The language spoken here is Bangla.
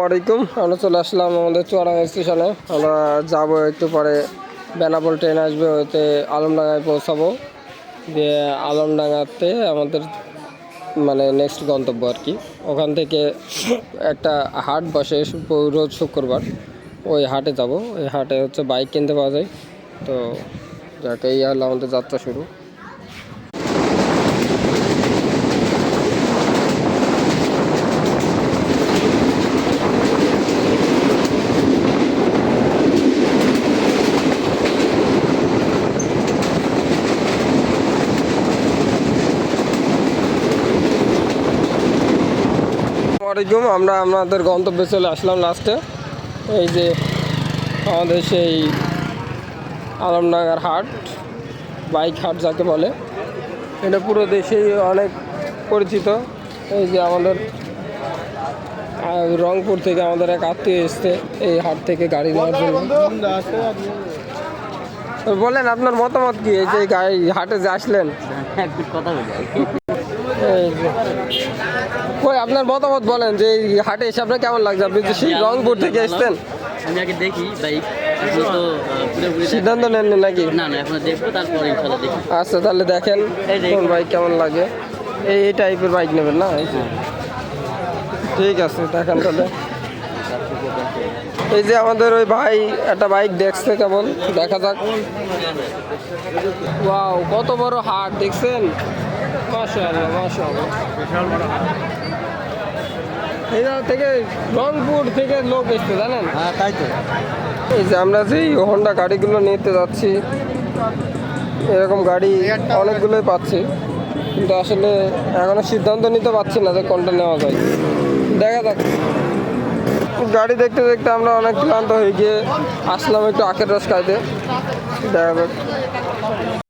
আলাইকুম। আমরা চলে আসলাম আমাদের চুয়াডাঙ্গা স্টেশনে। আমরা যাব একটু পরে, বেনাপোল ট্রেন আসবে, ওইতে আলমডাঙ্গায় পৌঁছাবো। দিয়ে আলমডাঙ্গাতে আমাদের মানে নেক্সট গন্তব্য আর কি। ওখান থেকে একটা হাট বসে রোজ শুক্রবার, ওই হাটে যাব। ওই হাটে হচ্ছে বাইক কিনতে পাওয়া যায়। তো যাকে এই হলো আমাদের যাত্রা শুরু। আসসালামাইকুম। আমরা আমাদের গন্তব্যে চলে আসলাম লাস্টে। এই যে আমাদের সেই আলমডাঙ্গার হাট, বাইক হাট যাকে বলে, এটা পুরো দেশেই অনেক পরিচিত। এই যে আমাদের রংপুর থেকে আমাদের এক আত্মীয় এসছে এই হাট থেকে গাড়ি নেওয়ার জন্য। বলেন আপনার মতামত কি এই যে গাড়ি হাটে যে আসলেন? কথা বলি কই আপনার মতামত বলেন যে এই হাটে এসে আপনার কেমন লাগছে? আপনি যে সেই রংপুর থেকে এসছেন। আমি আগে দেখি বাইক তো পুরোপুরি সিদ্ধান্ত নেননি নাকি? না এখন দেখবো, তারপরে ইনশাআল্লাহ দেখি। আচ্ছা তাহলে দেখেন কোন বাইক কেমন লাগে। এই টাইপের বাইক নেবেন না? ঠিক আছে দেখেন তাহলে। এই যে আমাদের ওই ভাই একটা বাইক দেখছে, কেমন দেখা যাক। ওয়াও, কত বড় হাট দেখছেন? মাশাআল্লাহ মাশাআল্লাহ। এই থেকে রংপুর থেকে লোক এসছে জানেন? হ্যাঁ তাই তো। এই যে আমরা যেই হোন্ডা গাড়িগুলো নিতে যাচ্ছি, এরকম গাড়ি অনেকগুলোই পাচ্ছি, কিন্তু আসলে এখনো সিদ্ধান্ত নিতে পারছি না যে কোনটা নেওয়া যায়। দেখা যাক। গাড়ি দেখতে দেখতে আমরা অনেক ক্লান্ত হয়ে গিয়ে আসলাম একটু আখের রস খাইতে। দেখা যাক।